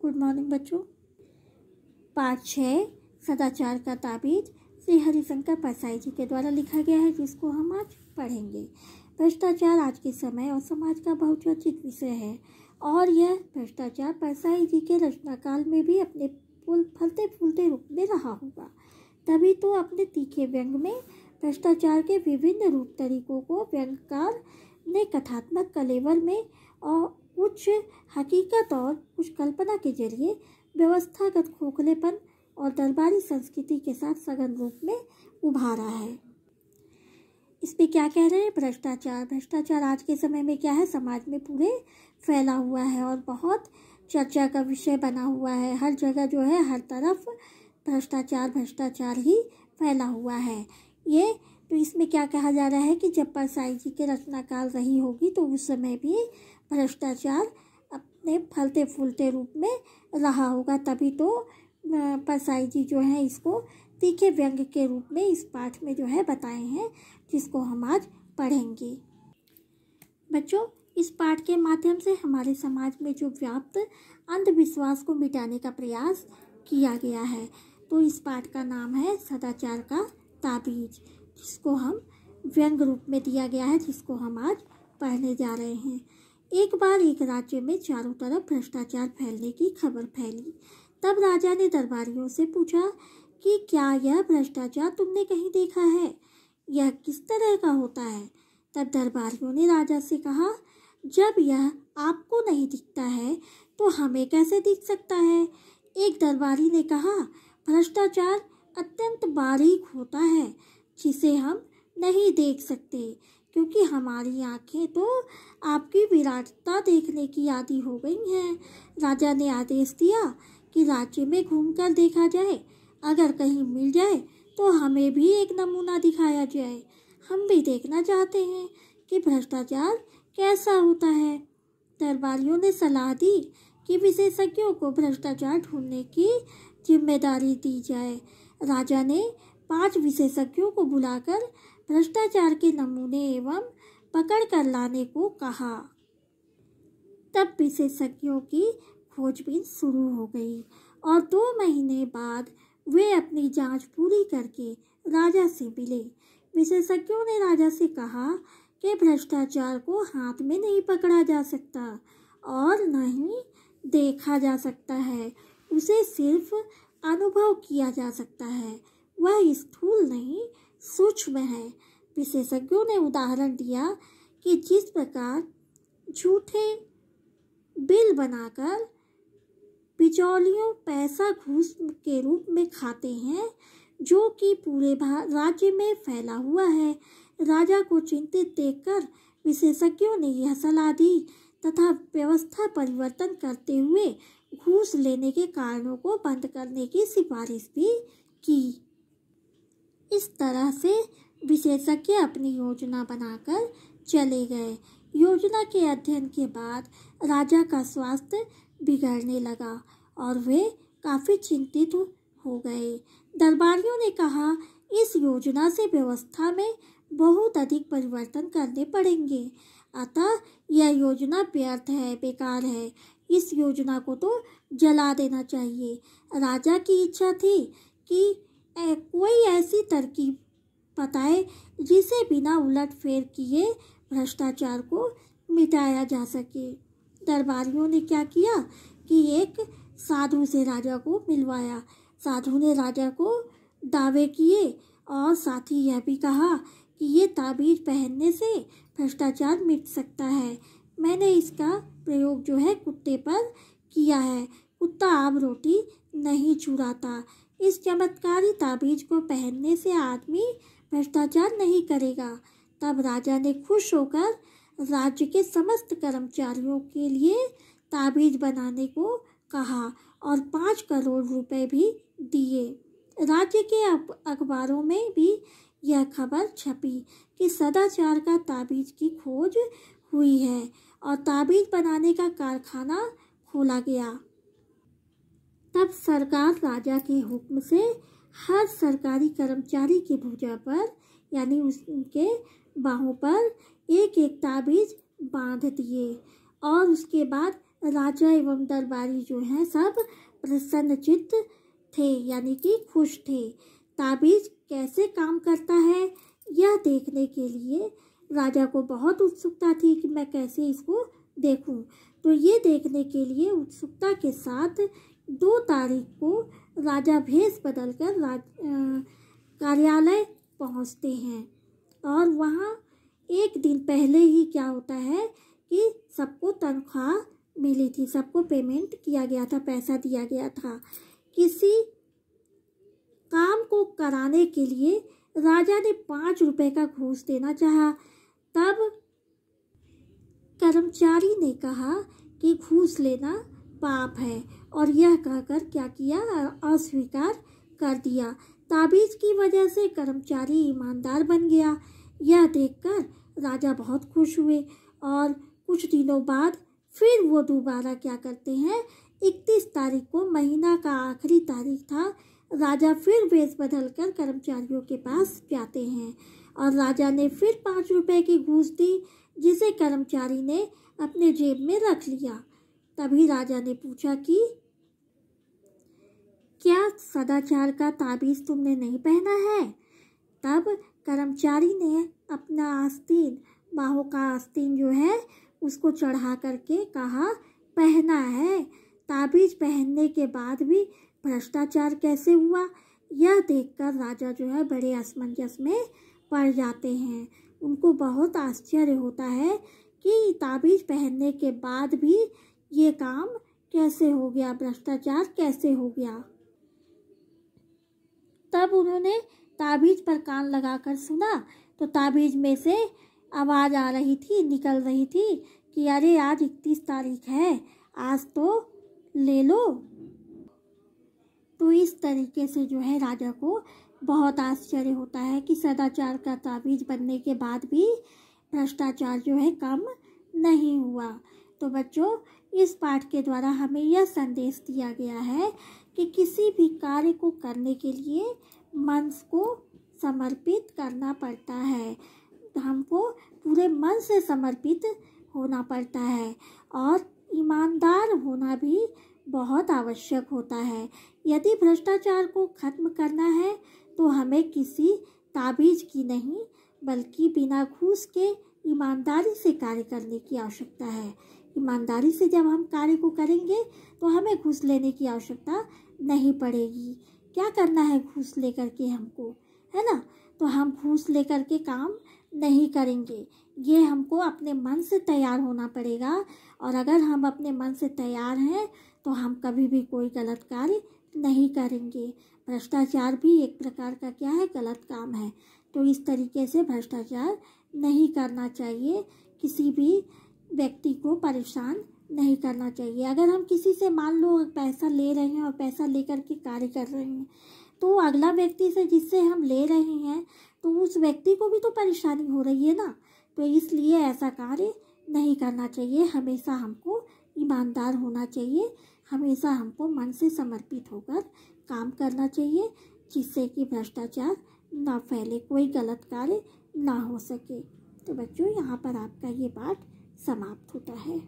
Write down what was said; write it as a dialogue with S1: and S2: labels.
S1: Good morning बच्चों। पाठ 6 सदाचार का ताबीज श्री हरिशंकर परसाई जी के द्वारा लिखा गया है, जिसको हम आज पढ़ेंगे। भ्रष्टाचार आज के समय और समाज का बहुचर्चित विषय है और यह भ्रष्टाचार परसाई जी के रचना काल में भी अपने फलते फूलते रूप में रहा होगा। तभी तो अपने तीखे व्यंग में भ्रष्टाचार के विभिन्न रूप तरीकों को व्यंगकार ने कथात्मक कलेवर में और कुछ हकीकत और कुछ कल्पना के जरिए व्यवस्थागत खोखलेपन और दरबारी संस्कृति के साथ सघन रूप में उभारा है। इस पे क्या कह रहे हैं? भ्रष्टाचार आज के समय में क्या है, समाज में पूरे फैला हुआ है और बहुत चर्चा का विषय बना हुआ है। हर जगह जो है, हर तरफ भ्रष्टाचार ही फैला हुआ है। ये तो इसमें क्या कहा जा रहा है कि जब परसाई जी के रचना काल रही होगी तो उस समय भी भ्रष्टाचार अपने फलते फूलते रूप में रहा होगा। तभी तो परसाई जी जो है इसको तीखे व्यंग के रूप में इस पाठ में जो है बताए हैं, जिसको हम आज पढ़ेंगे। बच्चों, इस पाठ के माध्यम से हमारे समाज में जो व्याप्त अंधविश्वास को मिटाने का प्रयास किया गया है। तो इस पाठ का नाम है सदाचार का ताबीज, जिसको हम व्यंग रूप में दिया गया है, जिसको हम आज पढ़ने जा रहे हैं। एक बार एक राज्य में चारों तरफ भ्रष्टाचार फैलने की खबर फैली। तब राजा ने दरबारियों से पूछा कि क्या यह भ्रष्टाचार तुमने कहीं देखा है? यह किस तरह का होता है? तब दरबारियों ने राजा से कहा, जब यह आपको नहीं दिखता है तो हमें कैसे दिख सकता है? एक दरबारी ने कहा, भ्रष्टाचार अत्यंत बारीक होता है जिसे हम नहीं देख सकते, क्योंकि हमारी आंखें तो आपकी विराटता देखने की आदी हो गई हैं। राजा ने आदेश दिया कि राज्य में घूमकर देखा जाए, अगर कहीं मिल जाए तो हमें भी एक नमूना दिखाया जाए। हम भी देखना चाहते हैं कि भ्रष्टाचार कैसा होता है। दरबारियों ने सलाह दी कि विशेषज्ञों को भ्रष्टाचार ढूंढने की जिम्मेदारी दी जाए। राजा ने 5 विशेषज्ञों को बुलाकर भ्रष्टाचार के नमूने एवं पकड़ कर लाने को कहा। तब विशेषज्ञों की खोजबीन शुरू हो गई और 2 महीने बाद वे अपनी जांच पूरी करके राजा से मिले। विशेषज्ञों ने राजा से कहा कि भ्रष्टाचार को हाथ में नहीं पकड़ा जा सकता और न ही देखा जा सकता है, उसे सिर्फ अनुभव किया जा सकता है। वह स्थूल नहीं, सूक्ष्म है। विशेषज्ञों ने उदाहरण दिया कि जिस प्रकार झूठे बिल बनाकर बिचौलियों पैसा घूस के रूप में खाते हैं, जो कि पूरे राज्य में फैला हुआ है। राजा को चिंतित देखकर विशेषज्ञों ने यह सलाह दी तथा व्यवस्था परिवर्तन करते हुए घूस लेने के कारणों को बंद करने की सिफारिश भी की। इस तरह से विशेषज्ञ अपनी योजना बनाकर चले गए। योजना के अध्ययन के बाद राजा का स्वास्थ्य बिगड़ने लगा और वे काफी चिंतित हो गए। दरबारियों ने कहा, इस योजना से व्यवस्था में बहुत अधिक परिवर्तन करने पड़ेंगे, अतः यह योजना व्यर्थ है, बेकार है। इस योजना को तो जला देना चाहिए। राजा की इच्छा थी कि कोई ऐसी तरकीब बताए जिसे बिना उलटफेर किए भ्रष्टाचार को मिटाया जा सके। दरबारियों ने क्या किया कि एक साधु से राजा को मिलवाया। साधु ने राजा को दावे किए और साथ ही यह भी कहा कि ये ताबीज पहनने से भ्रष्टाचार मिट सकता है। मैंने इसका प्रयोग जो है कुत्ते पर किया है। कुत्ता आम रोटी नहीं चुराता। इस चमत्कारी ताबीज को पहनने से आदमी भ्रष्टाचार नहीं करेगा। तब राजा ने खुश होकर राज्य के समस्त कर्मचारियों के लिए ताबीज बनाने को कहा और 5 करोड़ रुपए भी दिए। राज्य के अखबारों में भी यह खबर छपी कि सदाचार का ताबीज की खोज हुई है और ताबीज बनाने का कारखाना खोला गया। तब सरकार राजा के हुक्म से हर सरकारी कर्मचारी की भुजा पर, यानी उनके बाहों पर एक एक ताबीज बांध दिए और उसके बाद राजा एवं दरबारी जो हैं सब प्रसन्नचित्त थे, यानी कि खुश थे। ताबीज कैसे काम करता है यह देखने के लिए राजा को बहुत उत्सुकता थी कि मैं कैसे इसको देखूं। तो ये देखने के लिए उत्सुकता के साथ 2 तारीख को राजा भेष बदलकर कार्यालय पहुंचते हैं। और वहाँ एक दिन पहले ही क्या होता है कि सबको तनख्वाह मिली थी, सबको पेमेंट किया गया था, पैसा दिया गया था। किसी काम को कराने के लिए राजा ने 5 रुपए का घूस देना चाहा। तब कर्मचारी ने कहा कि घूस लेना पाप है, और यह कहकर क्या किया, अस्वीकार कर दिया। ताबीज की वजह से कर्मचारी ईमानदार बन गया। यह देखकर राजा बहुत खुश हुए और कुछ दिनों बाद फिर वो दोबारा क्या करते हैं, 31 तारीख को, महीना का आखिरी तारीख था, राजा फिर वेश बदलकर कर्मचारियों के पास जाते हैं और राजा ने फिर 5 रुपए की घूस दी, जिसे कर्मचारी ने अपने जेब में रख लिया। तभी राजा ने पूछा कि क्या सदाचार का ताबीज तुमने नहीं पहना है? तब कर्मचारी ने अपना आस्तीन, बाहों का आस्तीन जो है उसको चढ़ा करके कहा, पहना है। ताबीज पहनने के बाद भी भ्रष्टाचार कैसे हुआ, यह देखकर राजा जो है बड़े असमंजस में पड़ जाते हैं। उनको बहुत आश्चर्य होता है कि ताबीज पहनने के बाद भी ये काम कैसे हो गया, भ्रष्टाचार कैसे हो गया। तब उन्होंने ताबीज पर कान लगाकर सुना तो ताबीज में से आवाज़ आ रही थी, निकल रही थी कि अरे आज 31 तारीख है, आज तो ले लो। तो इस तरीके से जो है राजा को बहुत आश्चर्य होता है कि सदाचार का ताबीज बनने के बाद भी भ्रष्टाचार जो है कम नहीं हुआ। तो बच्चों, इस पाठ के द्वारा हमें यह संदेश दिया गया है कि किसी भी कार्य को करने के लिए मन को समर्पित करना पड़ता है। हमको पूरे मन से समर्पित होना पड़ता है और ईमानदार होना भी बहुत आवश्यक होता है। यदि भ्रष्टाचार को खत्म करना है तो हमें किसी ताबीज की नहीं, बल्कि बिना घूस के ईमानदारी से कार्य करने की आवश्यकता है। ईमानदारी से जब हम कार्य को करेंगे तो हमें घूस लेने की आवश्यकता नहीं पड़ेगी। क्या करना है घूस लेकर के हमको, है ना? तो हम घूस लेकर के काम नहीं करेंगे। ये हमको अपने मन से तैयार होना पड़ेगा, और अगर हम अपने मन से तैयार हैं तो हम कभी भी कोई गलत कार्य नहीं करेंगे। भ्रष्टाचार भी एक प्रकार का क्या है, गलत काम है। तो इस तरीके से भ्रष्टाचार नहीं करना चाहिए, किसी भी व्यक्ति को परेशान नहीं करना चाहिए। अगर हम किसी से मान लो पैसा ले रहे हैं और पैसा लेकर के कार्य कर रहे हैं, तो अगला व्यक्ति से जिससे हम ले रहे हैं तो उस व्यक्ति को भी तो परेशानी हो रही है ना। तो इसलिए ऐसा कार्य नहीं करना चाहिए। हमेशा हमको ईमानदार होना चाहिए, हमेशा हमको मन से समर्पित होकर काम करना चाहिए, जिससे कि भ्रष्टाचार ना फैले, कोई गलत कार्य ना हो सके। तो बच्चों, यहाँ पर आपका ये पाठ समाप्त होता है।